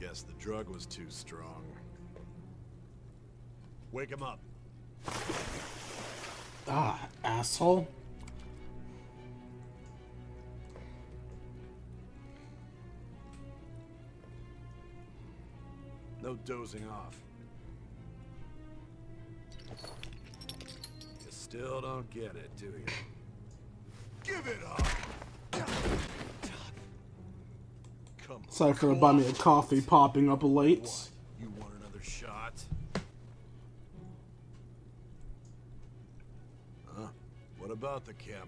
Guess the drug was too strong. Wake him up. Ah, asshole. No dozing off. You still don't get it, do you? Give it up! Come on. Sorry for buying me a coffee popping up late. What? You want another shot? Huh? What about the camera?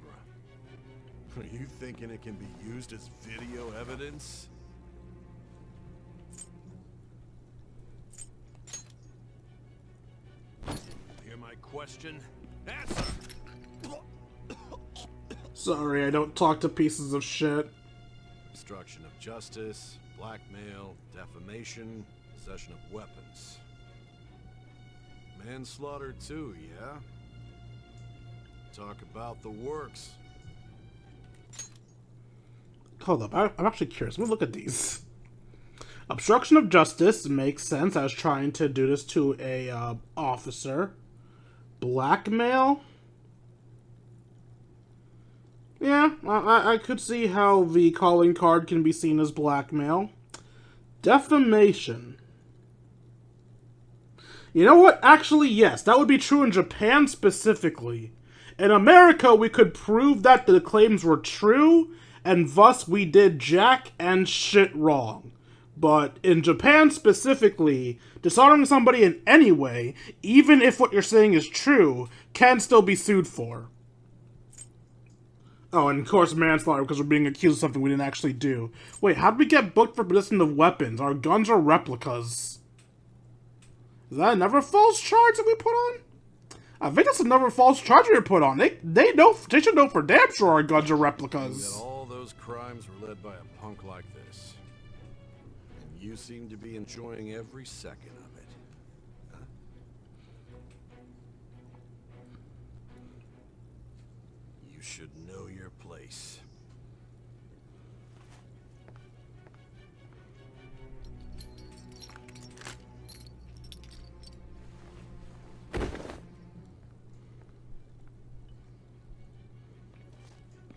Are you thinking it can be used as video evidence? Hear my question? Answer! Sorry, I don't talk to pieces of shit. Obstruction of justice, blackmail, defamation, possession of weapons. Manslaughter too, yeah? Talk about the works. Hold up, I'm actually curious. Let me look at these. Obstruction of justice makes sense. I was trying to do this to a officer. Blackmail? Yeah, I could see how the calling card can be seen as blackmail. Defamation. You know what? Actually, yes. That would be true in Japan specifically. In America, we could prove that the claims were true, and thus we did jack and shit wrong. But in Japan specifically, dishonoring somebody in any way, even if what you're saying is true, can still be sued for. Oh, and of course manslaughter because we're being accused of something we didn't actually do. Wait, how did we get booked for possession of weapons? Our guns are replicas. Is that another false charge that we put on? I think that's another false charge we put on. They should know for damn sure our guns are replicas. That all those crimes were led by a punk like this. And you seem to be enjoying every second of it. Huh? You should know your place.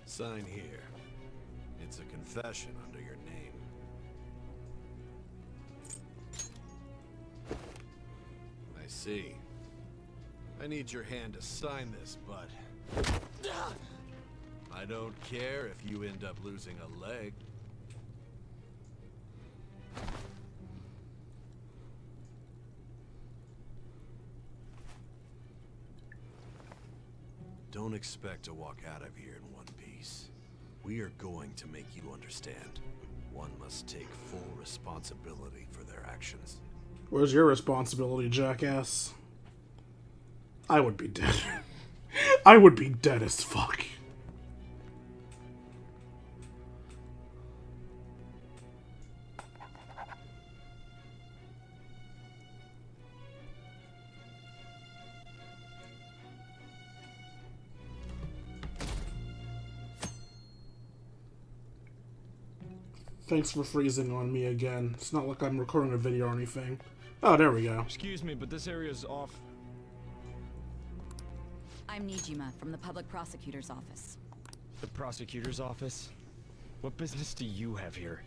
Sign here. It's a confession under your name. I see. I need your hand to sign this, but I don't care if you end up losing a leg. Don't expect to walk out of here in one piece. We are going to make you understand. One must take full responsibility for their actions. Where's your responsibility, jackass? I would be dead. I would be dead as fuck. Thanks for freezing on me again. It's not like I'm recording a video or anything. Oh, there we go. Excuse me, but this area is off. I'm Nijima from the public prosecutor's office. The prosecutor's office? What business do you have here?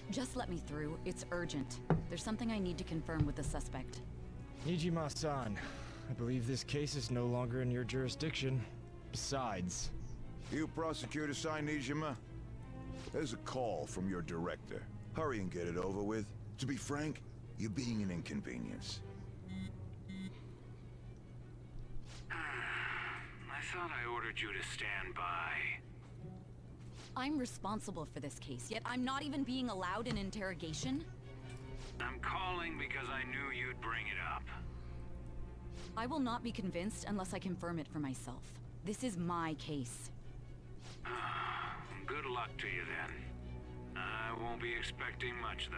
Just let me through. It's urgent. There's something I need to confirm with the suspect. Nijima-san, I believe this case is no longer in your jurisdiction. Besides... You prosecutor sign Nijima? There's a call from your director. Hurry and get it over with. To be frank, you're being an inconvenience. I thought I ordered you to stand by. I'm responsible for this case, yet I'm not even being allowed an interrogation? I'm calling because I knew you'd bring it up. I will not be convinced unless I confirm it for myself. This is my case. Good luck to you then. I won't be expecting much,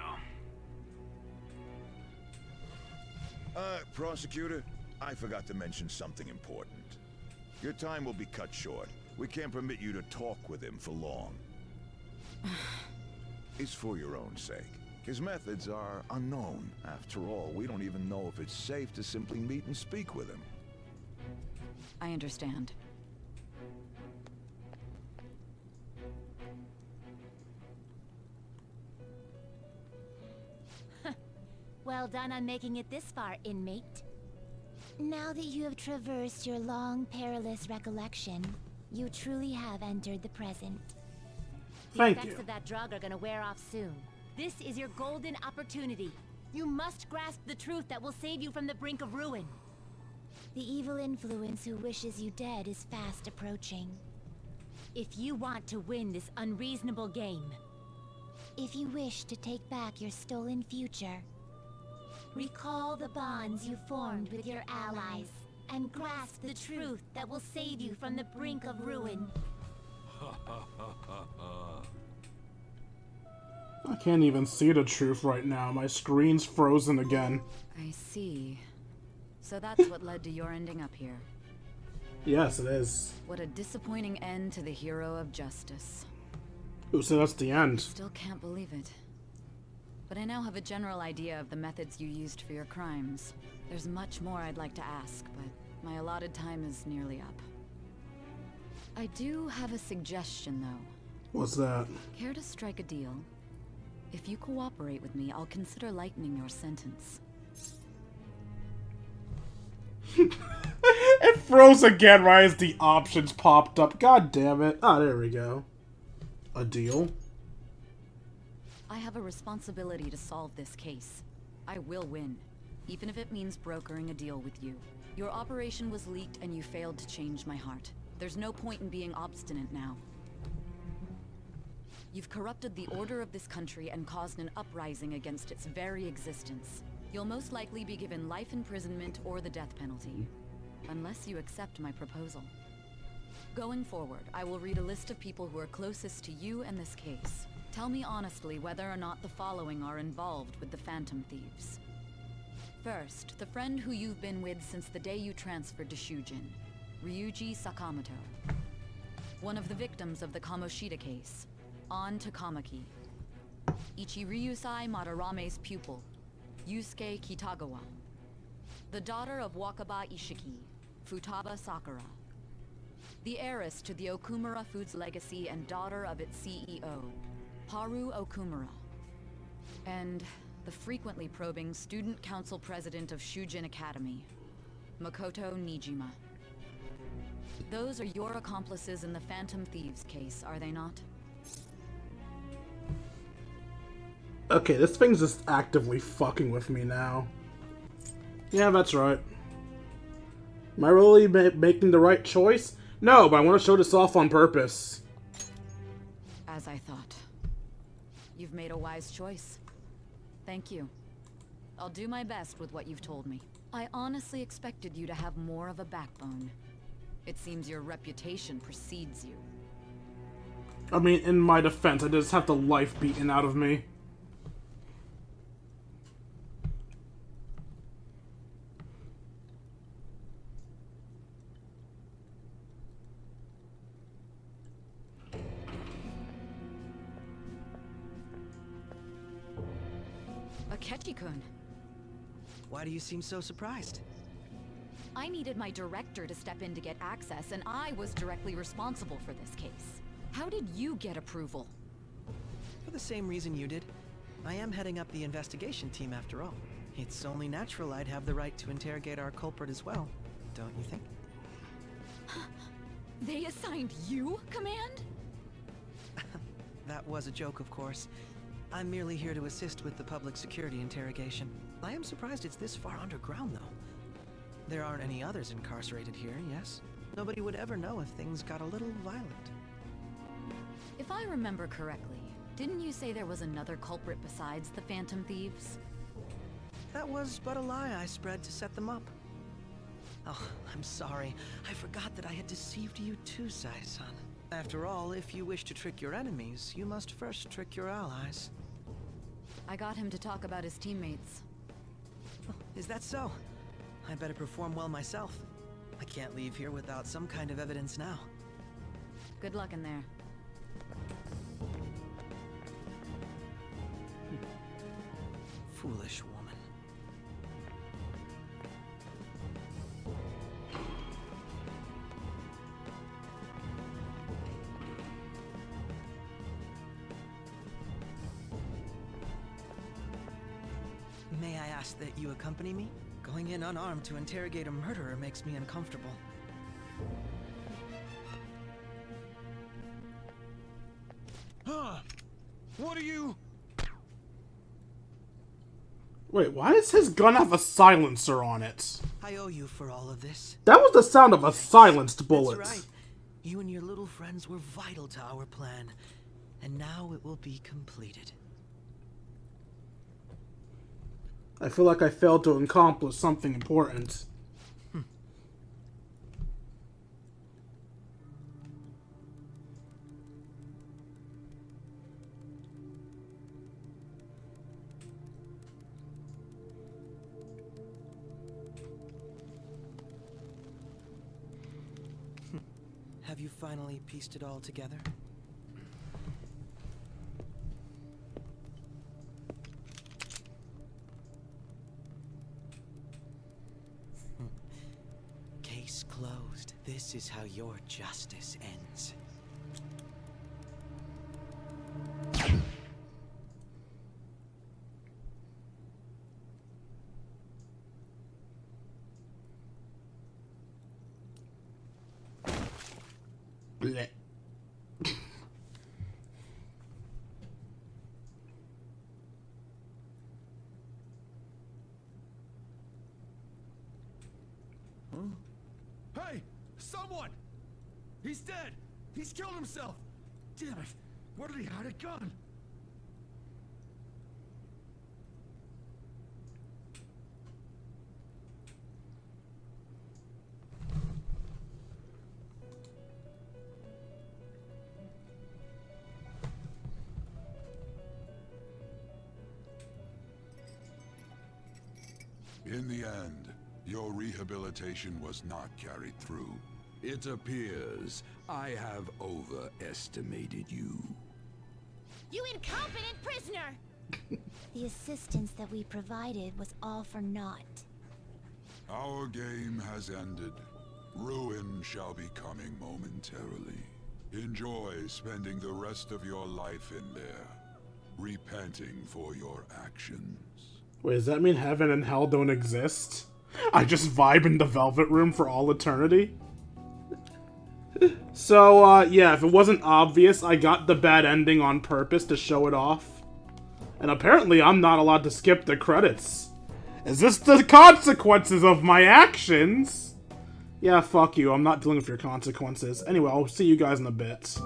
though. Prosecutor, I forgot to mention something important. Your time will be cut short. We can't permit you to talk with him for long. It's for your own sake. His methods are unknown. After all, we don't even know if it's safe to simply meet and speak with him. I understand. Well done on making it this far, inmate. Now that you have traversed your long, perilous recollection, you truly have entered the present. Thank The effects you. of that drug are gonna wear off soon. This is your golden opportunity. You must grasp the truth that will save you from the brink of ruin. The evil influence who wishes you dead is fast approaching. If you want to win this unreasonable game, if you wish to take back your stolen future, recall the bonds you formed with your allies, and grasp the truth that will save you from the brink of ruin. I can't even see the truth right now. My screen's frozen again. I see. So that's what led to your ending up here. Yes, it is. What a disappointing end to the hero of justice. Ooh, so that's the end. Still can't believe it. But I now have a general idea of the methods you used for your crimes. There's much more I'd like to ask, but my allotted time is nearly up. I do have a suggestion, though. What's that? Care to strike a deal? If you cooperate with me, I'll consider lightening your sentence. It froze again right as the options popped up. God damn it. Ah, there we go. A deal? I have a responsibility to solve this case. I will win, even if it means brokering a deal with you. Your operation was leaked and you failed to change my heart. There's no point in being obstinate now. You've corrupted the order of this country and caused an uprising against its very existence. You'll most likely be given life imprisonment or the death penalty, unless you accept my proposal. Going forward, I will read a list of people who are closest to you and this case. Tell me honestly whether or not the following are involved with the Phantom Thieves. First, the friend who you've been with since the day you transferred to Shujin, Ryuji Sakamoto. One of the victims of the Kamoshida case, An Takamaki. Ichiryusai Madarame's pupil, Yusuke Kitagawa. The daughter of Wakaba Ishiki, Futaba Sakura. The heiress to the Okumura Foods legacy and daughter of its CEO, Haru Okumura. And the frequently probing student council president of Shujin Academy, Makoto Nijima. Those are your accomplices in the Phantom Thieves case, are they not? Okay, this thing's just actively fucking with me now. Yeah, that's right. Am I really making the right choice? No, but I want to show this off on purpose. As I thought. You've made a wise choice. Thank you. I'll do my best with what you've told me. I honestly expected you to have more of a backbone. It seems your reputation precedes you. I mean, in my defense, I just have the life beaten out of me. Akechi-kun. Why do you seem so surprised? I needed my director to step in to get access, and I was directly responsible for this case. How did you get approval? For the same reason you did. I am heading up the investigation team after all. It's only natural I'd have the right to interrogate our culprit as well, don't you think? They assigned you command? That was a joke, of course. I'm merely here to assist with the public security interrogation. I am surprised it's this far underground, though. There aren't any others incarcerated here, yes? Nobody would ever know if things got a little violent. If I remember correctly, didn't you say there was another culprit besides the Phantom Thieves? That was but a lie I spread to set them up. Oh, I'm sorry. I forgot that I had deceived you too, Sai-san. After all, if you wish to trick your enemies, you must first trick your allies. I got him to talk about his teammates. Oh, is that so? I'd better perform well myself. I can't leave here without some kind of evidence now. Good luck in there. ask that you accompany me? Going in unarmed to interrogate a murderer makes me uncomfortable. Huh? What are you... Wait, why does his gun have a silencer on it? I owe you for all of this. That was the sound of a silenced bullet. That's right. You and your little friends were vital to our plan, and now it will be completed. I feel like I failed to accomplish something important. Have you finally pieced it all together? Case closed. This is how your justice ends. Blech. Hey! Someone! He's dead! He's killed himself! Damn it! Where did he hide a gun? In the end, your rehabilitation was not carried through. It appears I have overestimated you. You incompetent prisoner! The assistance that we provided was all for naught. Our game has ended. Ruin shall be coming momentarily. Enjoy spending the rest of your life in there, repenting for your actions. Wait, does that mean heaven and hell don't exist? I just vibe in the Velvet Room for all eternity? So, yeah, if it wasn't obvious, I got the bad ending on purpose to show it off. And apparently I'm not allowed to skip the credits. Is this the consequences of my actions? Yeah, fuck you, I'm not dealing with your consequences. Anyway, I'll see you guys in a bit.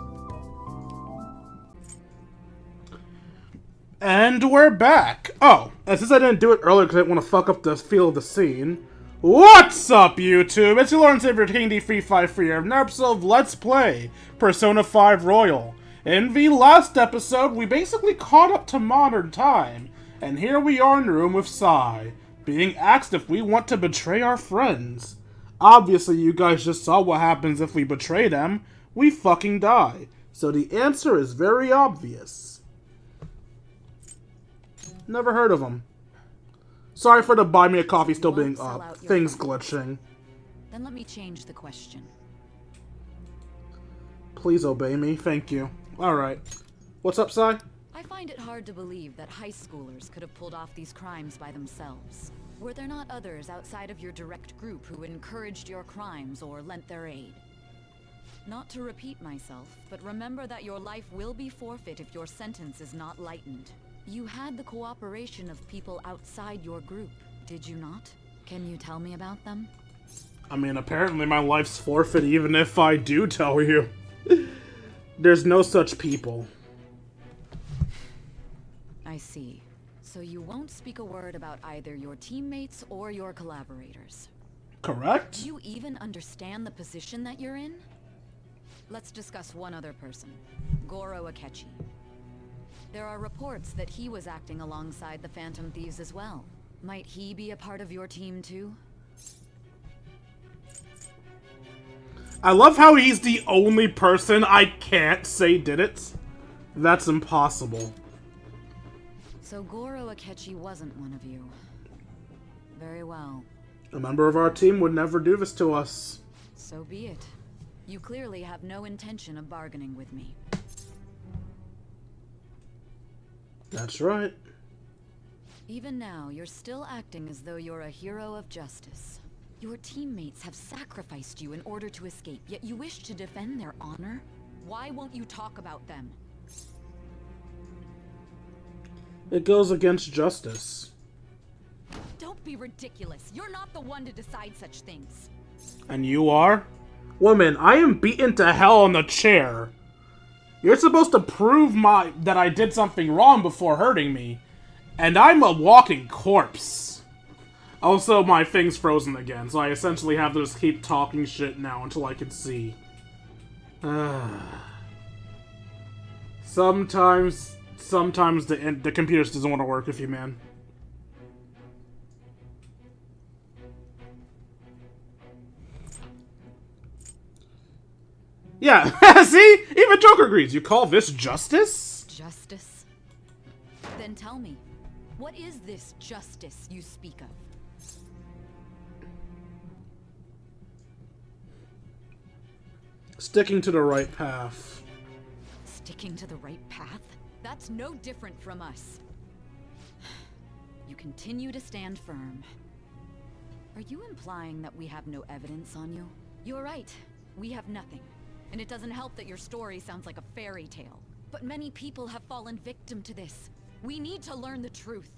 And we're back. Oh, and since I didn't do it earlier because I didn't want to fuck up the feel of the scene. What's up, YouTube? It's your Lord and Savior King D353 of an episode of Let's Play Persona 5 Royal. In the last episode, we basically caught up to modern time, and here we are in the room with Sai, being asked if we want to betray our friends. Obviously, you guys just saw what happens if we betray them. We fucking die. So the answer is very obvious. Never heard of them. Sorry for the buy me a coffee still being up. Things glitching. Then let me change the question. Please obey me. Thank you. Alright. What's up, Sai? I find it hard to believe that high schoolers could have pulled off these crimes by themselves. Were there not others outside of your direct group who encouraged your crimes or lent their aid? Not to repeat myself, but remember that your life will be forfeit if your sentence is not lightened. You had the cooperation of people outside your group, did you not? Can you tell me about them? I mean, apparently my life's forfeit even if I do tell you. There's no such people. I see. So you won't speak a word about either your teammates or your collaborators. Correct? Do you even understand the position that you're in? Let's discuss one other person, Goro Akechi. There are reports that he was acting alongside the Phantom Thieves as well. Might he be a part of your team too? I love how he's the only person I can't say did it. That's impossible. So Goro Akechi wasn't one of you. Very well. A member of our team would never do this to us. So be it. You clearly have no intention of bargaining with me. That's right. Even now, you're still acting as though you're a hero of justice. Your teammates have sacrificed you in order to escape, yet you wish to defend their honor? Why won't you talk about them? It goes against justice. Don't be ridiculous. You're not the one to decide such things. And you are? Woman, I am beaten to hell on the chair. You're supposed to prove that I did something wrong before hurting me. And I'm a walking corpse. Also, my thing's frozen again, so I essentially have to just keep talking shit now until I can see. Sometimes the computer just doesn't want to work with you, man. Yeah, see? Even Joker agrees. You call this justice? Justice? Then tell me, what is this justice you speak of? Sticking to the right path. Sticking to the right path? That's no different from us. You continue to stand firm. Are you implying that we have no evidence on you? You're right. We have nothing. And it doesn't help that your story sounds like a fairy tale. But many people have fallen victim to this. We need to learn the truth.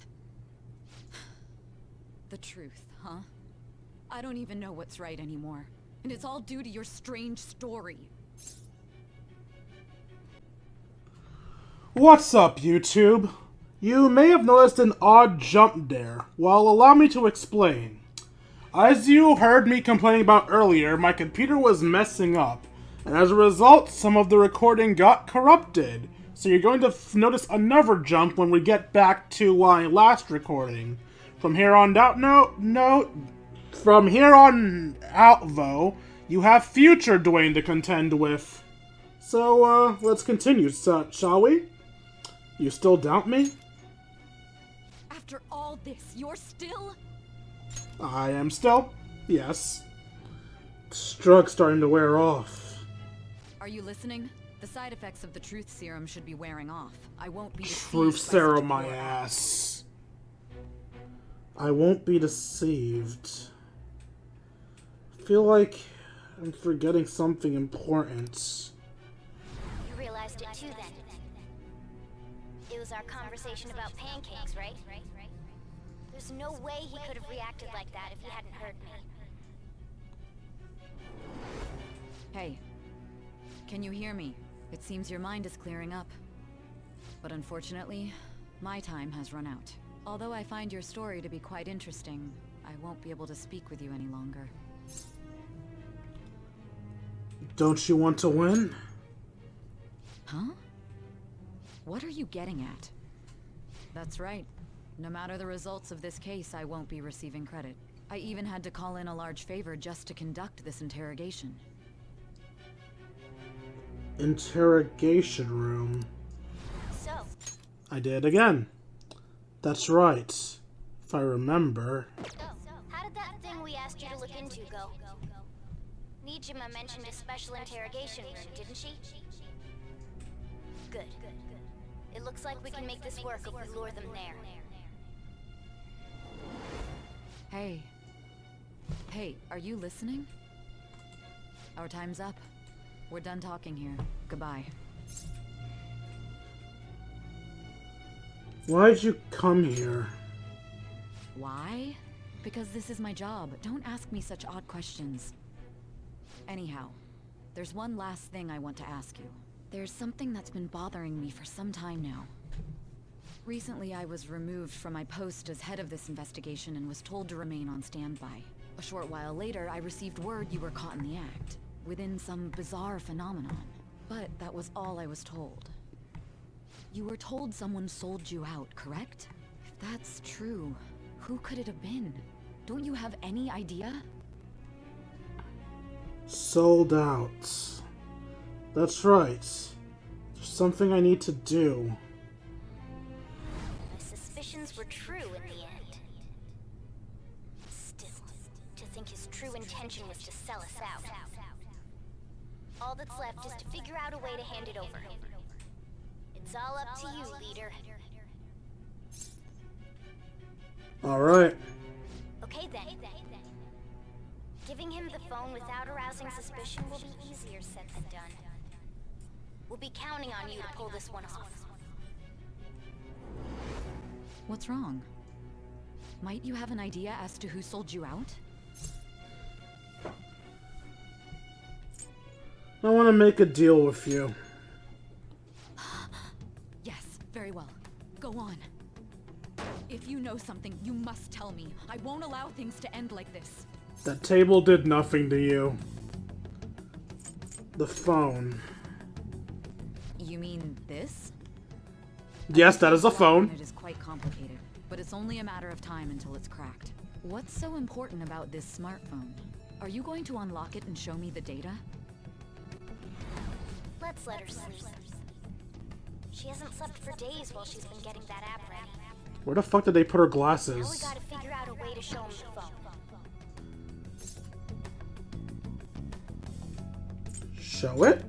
The truth, huh? I don't even know what's right anymore. And it's all due to your strange story. What's up, YouTube? You may have noticed an odd jump there. Well, allow me to explain. As you heard me complaining about earlier, my computer was messing up. And as a result, some of the recording got corrupted. So you're going to notice another jump when we get back to my last recording. From here on out, From here on out, though, you have future Dwayne to contend with. So, let's continue, shall we? You still doubt me? After all this, you're still... I am still. Yes. Drug's starting to wear off. Are you listening? The side effects of the truth serum should be wearing off. I won't be deceived. Truth serum, my ass. I won't be deceived. I feel like I'm forgetting something important. You realized it too then. It was our conversation about pancakes, right? There's no way he could have reacted like that if he hadn't heard me. Hey. Can you hear me? It seems your mind is clearing up. But unfortunately, my time has run out. Although I find your story to be quite interesting, I won't be able to speak with you any longer. Don't you want to win? Huh? What are you getting at? That's right. No matter the results of this case, I won't be receiving credit. I even had to call in a large favor just to conduct this interrogation. Interrogation room. So, I did again. That's right. If I remember. how did that thing we asked you to look into go? Nijima mentioned a special interrogation room, didn't she? Good. It looks like we can make this work if we lure them there. Hey, are you listening? Our time's up. We're done talking here. Goodbye. Why'd you come here? Why? Because this is my job. Don't ask me such odd questions. Anyhow, there's one last thing I want to ask you. There's something that's been bothering me for some time now. Recently, I was removed from my post as head of this investigation and was told to remain on standby. A short while later, I received word you were caught in the act, within some bizarre phenomenon. But that was all I was told. You were told someone sold you out, correct? If that's true, who could it have been? Don't you have any idea? Sold out. That's right. There's something I need to do. My suspicions were true in the end. Still, to think his true intention was to sell us out. All that's left is to figure out a way to hand it over. It's all up to you, leader. Alright. Okay then. Giving him the phone without arousing suspicion will be easier said than done. We'll be counting on you to pull this one off. What's wrong? Might you have an idea as to who sold you out? I want to make a deal with you. Yes, very well. Go on. If you know something, you must tell me. I won't allow things to end like this. That table did nothing to you. The phone. You mean this? Yes, that is a phone. It is quite complicated, but it's only a matter of time until it's cracked. What's so important about this smartphone? Are you going to unlock it and show me the data? Let's let her sleep. She hasn't slept for days while she's been getting that app ready. Where the fuck did they put her Now we glasses? gotta figure out a way to show him the phone. Show it?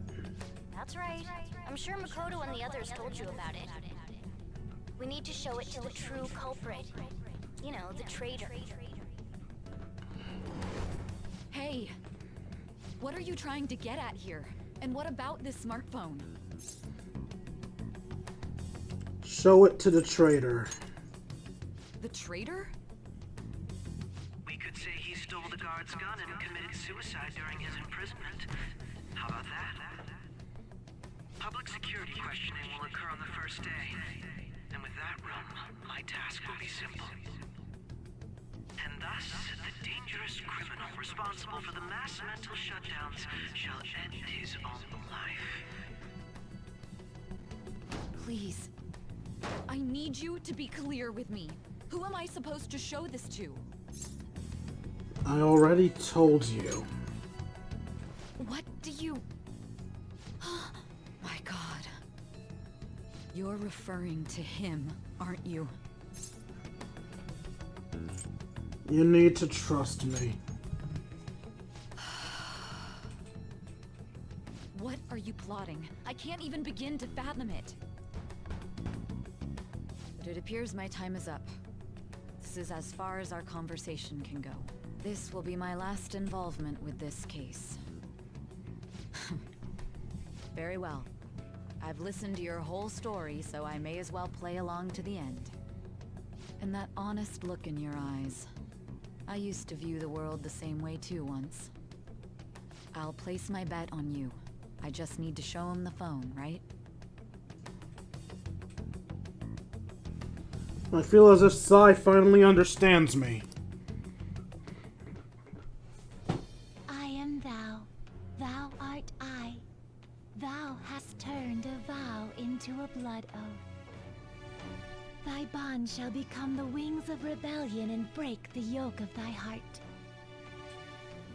That's right. I'm sure Makoto and the others told you about it. We need to show it to the true culprit. You know, the traitor. Hey! What are you trying to get at here? And what about this smartphone? Show it to the traitor. The traitor? We could say he stole the guard's gun and committed suicide during his imprisonment. How about that? Public security questioning will occur on the first day. And with that realm, my task will be simple. And thus, the dangerous criminal responsible for the mass mental shutdowns shall end his own life. Please. I need you to be clear with me. Who am I supposed to show this to? I already told you. What do you... My God. You're referring to him, aren't you? You need to trust me. What are you plotting? I can't even begin to fathom it. But it appears my time is up. This is as far as our conversation can go. This will be my last involvement with this case. Very well. I've listened to your whole story, so I may as well play along to the end. And that honest look in your eyes. I used to view the world the same way too once. I'll place my bet on you. I just need to show him the phone, right? I feel as if Sai finally understands me. I am thou, thou art I. Thou hast turned a vow into a blood oath. Thy bond shall become the wings of rebellion and break the yoke of thy heart.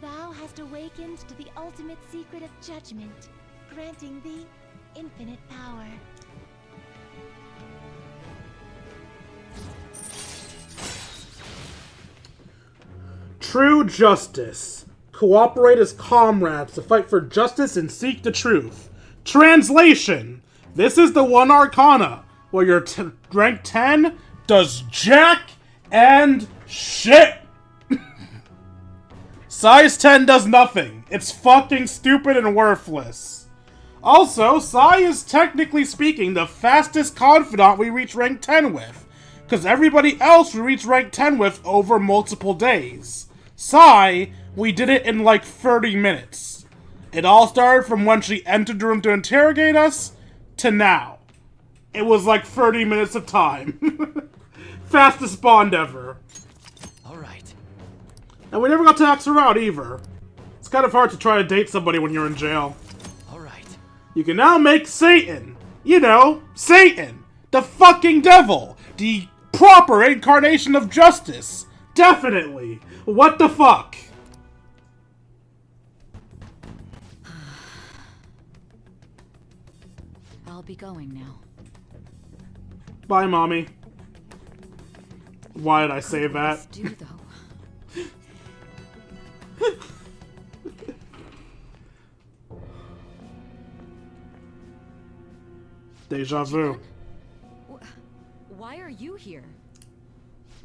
Thou hast awakened to the ultimate secret of judgment, granting thee infinite power. True justice. Cooperate as comrades to fight for justice and seek the truth. Translation. This is the one arcana where your rank 10 does jack and shit. Size 10 does nothing. It's fucking stupid and worthless. Also, Sai is technically speaking the fastest confidant we reach rank 10 with, because everybody else we reach rank 10 with over multiple days. Sai, we did it in like 30 minutes. It all started from when she entered the room to interrogate us, to now. It was like 30 minutes of time. Fastest bond ever. Alright. And we never got to ask her out either. It's kind of hard to try to date somebody when you're in jail. Alright. You can now make Satan. You know, Satan. The fucking devil. The proper incarnation of justice. Definitely. What the fuck? I'll be going now. Bye, Mommy. Why did I say that? Let's do, though. Deja vu. Why are you here?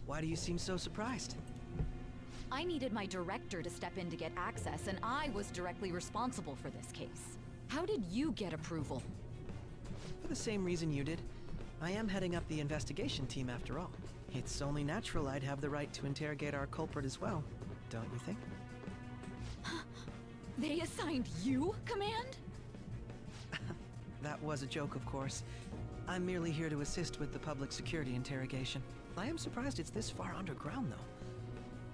Why do you seem so surprised? I needed my director to step in to get access, and I was directly responsible for this case. How did you get approval? For the same reason you did. I am heading up the investigation team after all. It's only natural I'd have the right to interrogate our culprit as well, don't you think? They assigned you command? That was a joke, of course. I'm merely here to assist with the public security interrogation. I am surprised it's this far underground, though.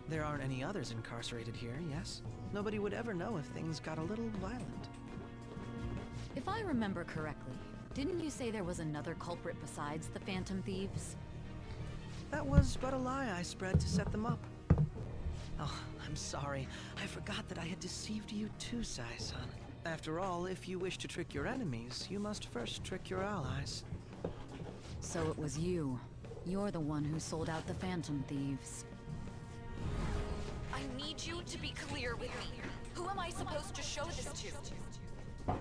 There aren't any others incarcerated here, yes? Nobody would ever know if things got a little violent. If I remember correctly, didn't you say there was another culprit besides the Phantom Thieves? That was but a lie I spread to set them up. Oh, I'm sorry. I forgot that I had deceived you too, Sai-san. After all, if you wish to trick your enemies, you must first trick your allies. So it was you. You're the one who sold out the Phantom Thieves. I need you to be clear with me. Who am I supposed to show this to?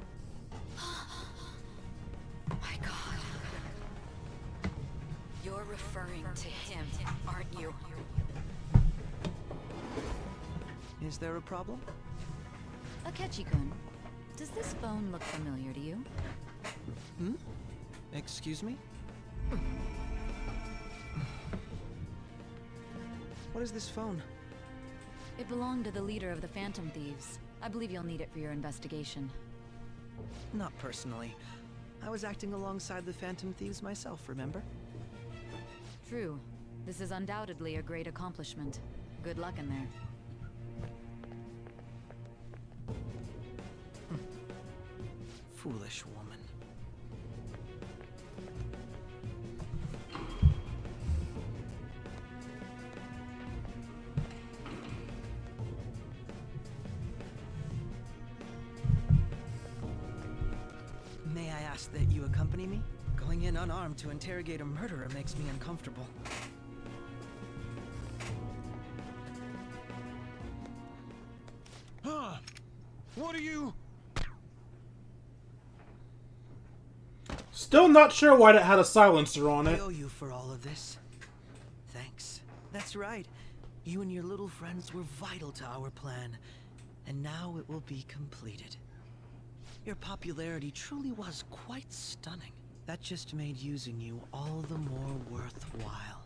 My God. You're referring to him, aren't you? Is there a problem? Akechi-kun, does this phone look familiar to you? Hmm? Excuse me? What is this phone? It belonged to the leader of the Phantom Thieves. I believe you'll need it for your investigation. Not personally. I was acting alongside the Phantom Thieves myself, remember? True. This is undoubtedly a great accomplishment. Good luck in there. Foolish woman. May I ask that you accompany me? Going in unarmed to interrogate a murderer makes me uncomfortable. Huh? What are you... Still not sure why it had a silencer on I it. owe you for all of this. Thanks. That's right. You and your little friends were vital to our plan, and now it will be completed. Your popularity truly was quite stunning. That just made using you all the more worthwhile.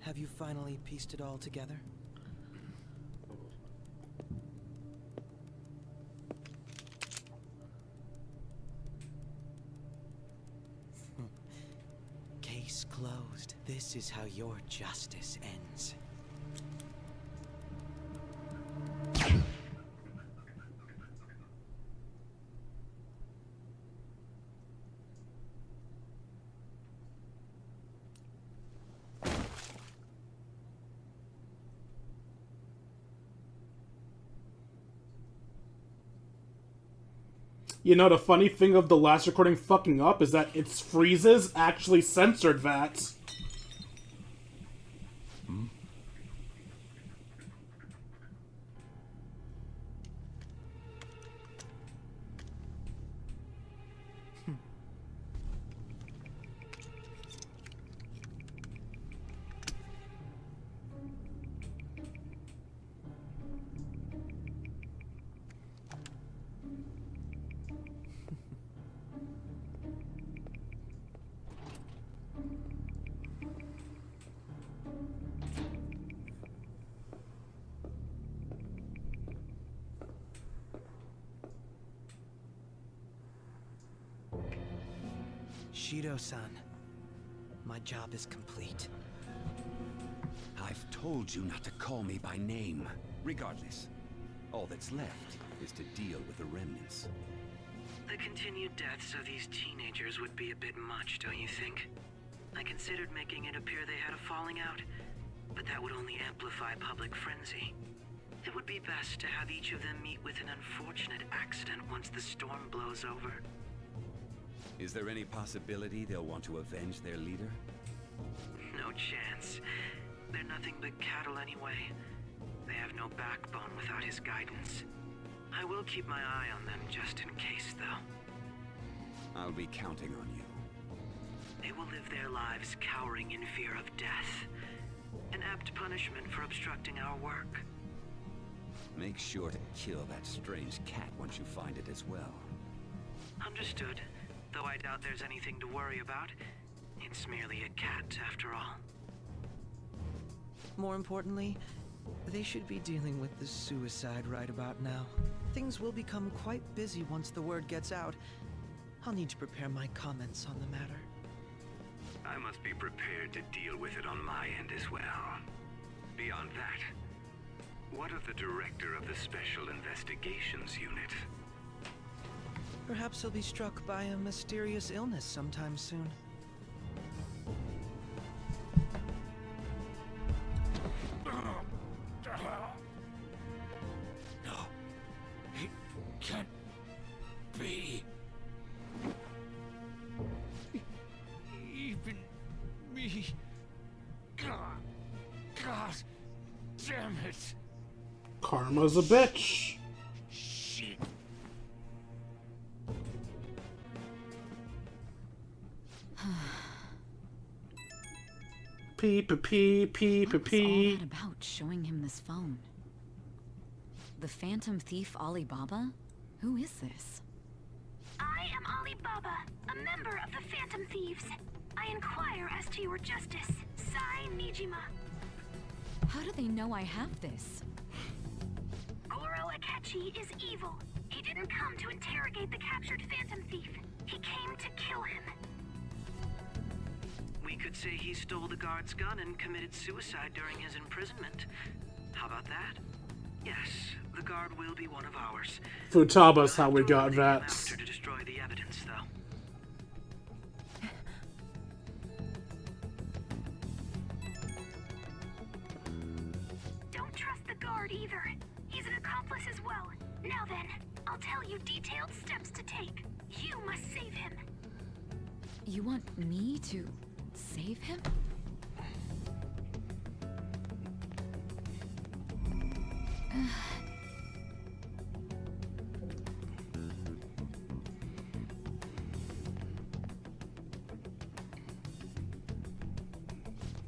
Have you finally pieced it all together? Case closed. This is how your justice ends. You know, the funny thing of the last recording fucking up is that its freezes actually censored that. Shido-san, my job is complete. I've told you not to call me by name. Regardless, all that's left is to deal with the remnants. The continued deaths of these teenagers would be a bit much, don't you think? I considered making it appear they had a falling out, but that would only amplify public frenzy. It would be best to have each of them meet with an unfortunate accident once the storm blows over. Is there any possibility they'll want to avenge their leader? No chance. They're nothing but cattle anyway. They have no backbone without his guidance. I will keep my eye on them just in case, though. I'll be counting on you. They will live their lives cowering in fear of death. An apt punishment for obstructing our work. Make sure to kill that strange cat once you find it as well. Understood. Though I doubt there's anything to worry about. It's merely a cat, after all. More importantly, they should be dealing with the suicide right about now. Things will become quite busy once the word gets out. I'll need to prepare my comments on the matter. I must be prepared to deal with it on my end as well. Beyond that, what of the director of the Special Investigations Unit? Perhaps he'll be struck by a mysterious illness sometime soon. No, it can't be. Even me. God damn it. Karma's a bitch. Shit. Pee. What was all that about, showing him this phone? The Phantom Thief Alibaba? Who is this? I am Alibaba, a member of the Phantom Thieves. I inquire as to your justice. Sai Nijima. How do they know I have this? Goro Akechi is evil. He didn't come to interrogate the captured Phantom Thief. He came to kill him. We could say he stole the guard's gun and committed suicide during his imprisonment. How about that? Yes, the guard will be one of ours. Futaba's how we got that. After to destroy the evidence, though. Don't trust the guard either. He's an accomplice as well. Now then, I'll tell you detailed steps to take. You must save him. You want me to save him?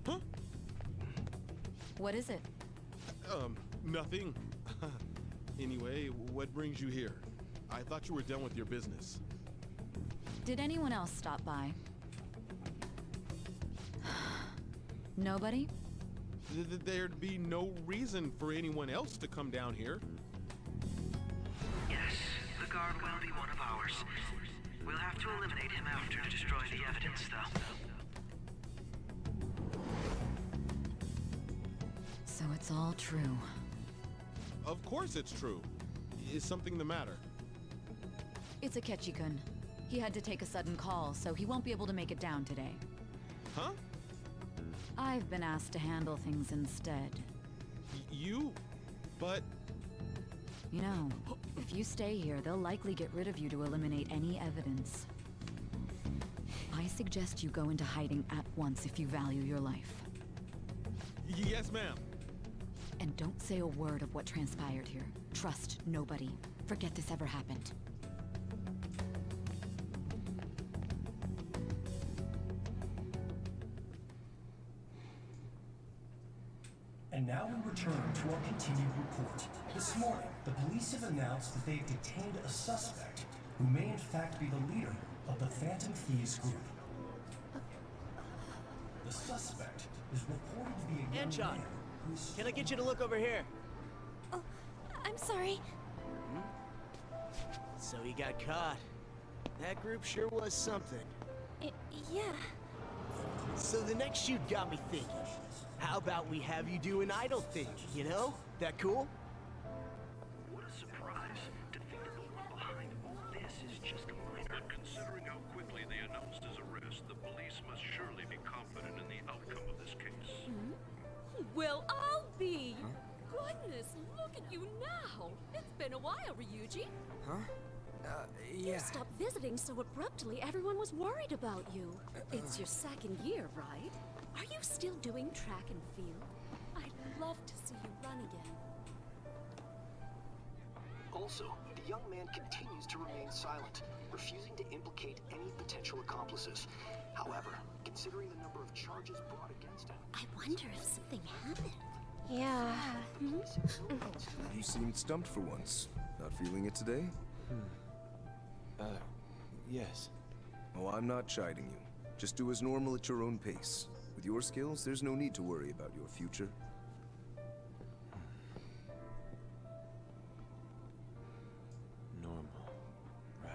Huh? What is it? Nothing. Anyway, what brings you here? I thought you were done with your business. Did anyone else stop by? Nobody? There'd be no reason for anyone else to come down here. Yes, the guard will be one of ours. We'll have to eliminate him after to destroy the evidence, though. So it's all true. Of course it's true. Is something the matter? It's Akechi-kun. He had to take a sudden call, so he won't be able to make it down today. Huh? I've been asked to handle things instead. You? But... You know, if you stay here, they'll likely get rid of you to eliminate any evidence. I suggest you go into hiding at once if you value your life. Yes, ma'am. And don't say a word of what transpired here. Trust nobody. Forget this ever happened. And now we return to our continued report. This morning, the police have announced that they've detained a suspect who may in fact be the leader of the Phantom Thieves group. The suspect is reported to be a young man who's... Can I get you to look over here? Oh, I'm sorry. So you got caught. That group sure was something. Yeah. So the next shoot got me thinking. How about we have you do an idle thing, you know? That cool? What a surprise to think that the one behind all this is just a minor. But considering how quickly they announced his arrest, the police must surely be confident in the outcome of this case. Well, I'll be. Goodness, look at you now. It's been a while, Ryuji. Huh? You stopped visiting so abruptly, everyone was worried about you. It's your second year, right? Are you still doing track and field? I'd love to see you run again. Also, the young man continues to remain silent, refusing to implicate any potential accomplices. However, considering the number of charges brought against him... I wonder if something happened. Yeah. You seemed stumped for once. Not feeling it today? Yes. Oh, I'm not chiding you. Just do as normal at your own pace. With your skills, there's no need to worry about your future. Normal, right?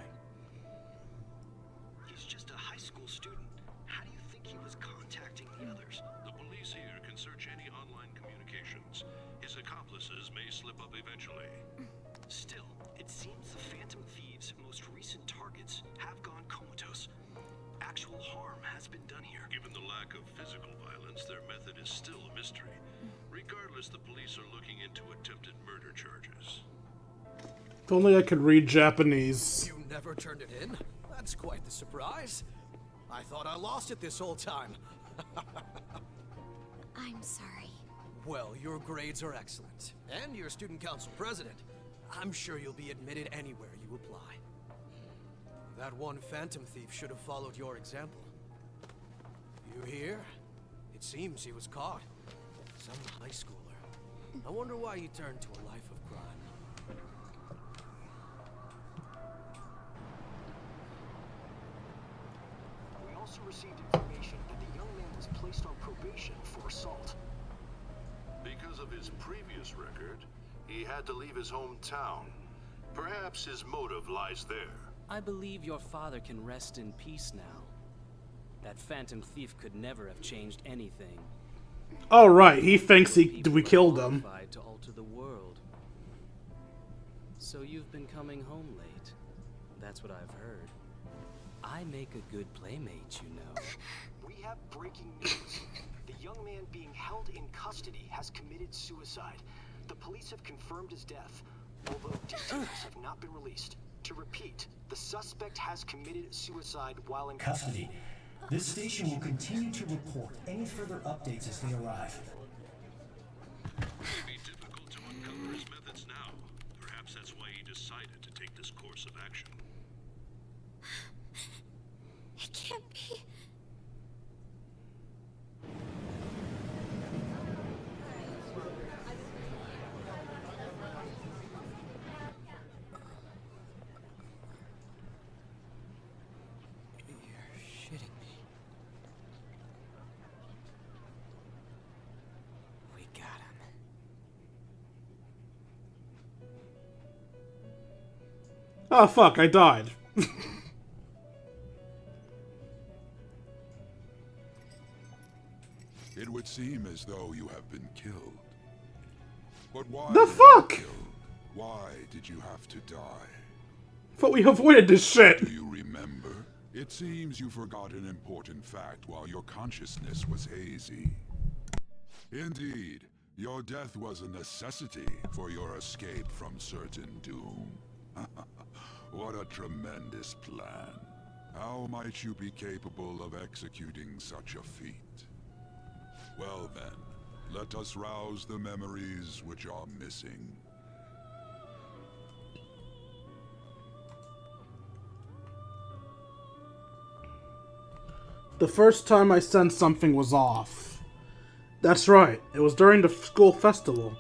He's just a high school student. How do you think he was contacting the others? The police here can search any online communications. His accomplices may slip up eventually. Still, it seems the Phantom Thieves' most recent targets have gone comatose. Actual harm has been done here. Given the lack of physical violence, their method is still a mystery. Regardless, the police are looking into attempted murder charges. If only I could read Japanese. You never turned it in? That's quite the surprise. I thought I lost it this whole time. I'm sorry. Well, your grades are excellent. And you're student council president. I'm sure you'll be admitted anywhere you apply. That one Phantom Thief should have followed your example. You hear? It seems he was caught. Some high schooler. I wonder why he turned to a life of crime. We also received information that the young man was placed on probation for assault. Because of his previous record, he had to leave his hometown. Perhaps his motive lies there. I believe your father can rest in peace now. That Phantom Thief could never have changed anything. Oh right, he thinks we killed him. To alter the world. So you've been coming home late. That's what I've heard. I make a good playmate, you know. We have breaking news. The young man being held in custody has committed suicide. The police have confirmed his death, although details have not been released. To repeat, the suspect has committed suicide while in custody. This station will continue to report any further updates as they arrive. It may be difficult to uncover his methods now. Perhaps that's why he decided to take this course of action. It can't be. Oh fuck, I died. It would seem as though you have been killed. But why? The fuck? Why did you have to die? Thought we avoided this shit. Do you remember? It seems you forgot an important fact while your consciousness was hazy. Indeed, your death was a necessity for your escape from certain doom. What a tremendous plan. How might you be capable of executing such a feat? Well then, let us rouse the memories which are missing. The first time I sensed something was off. That's right, it was during the school festival.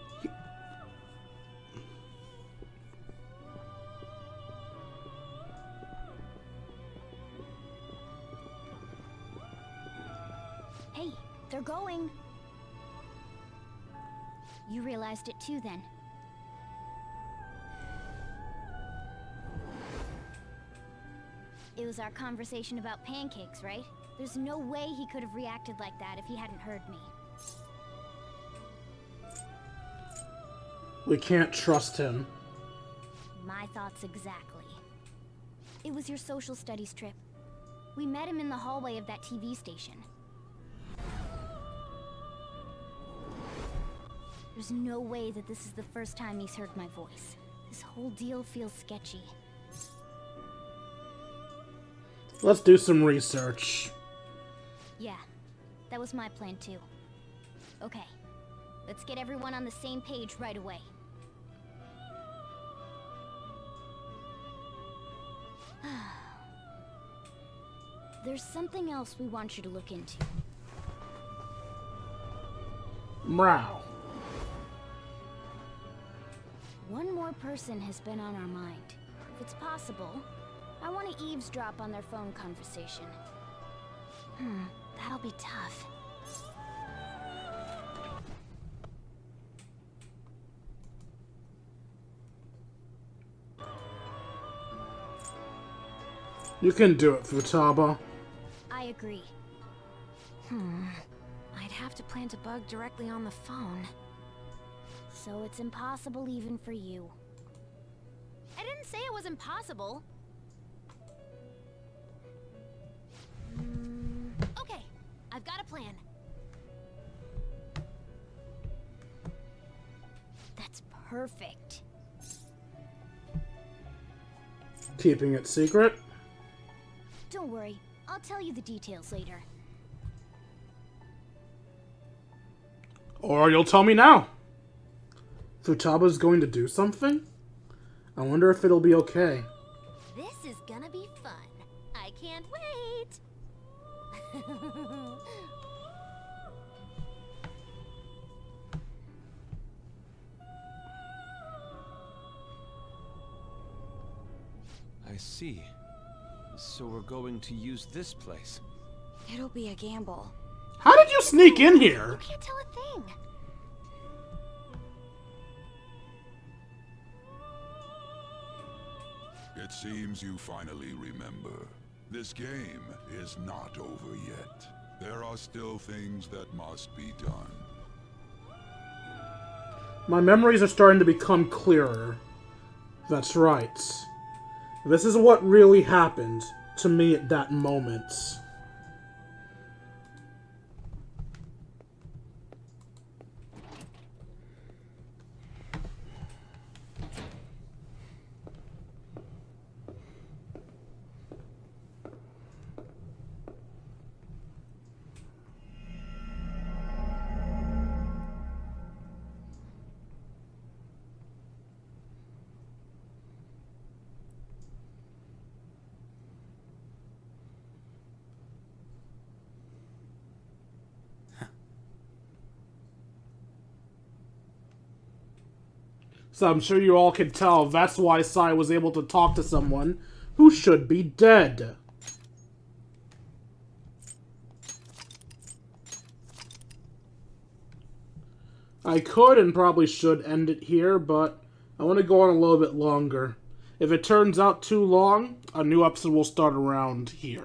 Hey, they're going. You realized it too then. It was our conversation about pancakes, right? There's no way he could have reacted like that if he hadn't heard me. We can't trust him. My thoughts exactly. It was your social studies trip. We met him in the hallway of that TV station. There's no way that this is the first time he's heard my voice. This whole deal feels sketchy. Let's do some research. Yeah, that was my plan too. Okay, let's get everyone on the same page right away. There's something else we want you to look into. Meow. One more person has been on our mind. If it's possible, I want to eavesdrop on their phone conversation. That'll be tough. You can do it, Futaba. I agree. I'd have to plant a bug directly on the phone. So it's impossible even for you. I didn't say it was impossible. Okay, I've got a plan. That's perfect. Keeping it secret? Don't worry, I'll tell you the details later. Or you'll tell me now. Futaba's going to do something? I wonder if it'll be okay. This is gonna be fun. I can't wait. I see. So we're going to use this place. It'll be a gamble. How did you sneak in here? You can't tell a thing. It seems you finally remember. This game is not over yet. There are still things that must be done. My memories are starting to become clearer. That's right. This is what really happened to me at that moment. So I'm sure you all can tell that's why Sai was able to talk to someone who should be dead. I could and probably should end it here, but I want to go on a little bit longer. If it turns out too long, a new episode will start around here.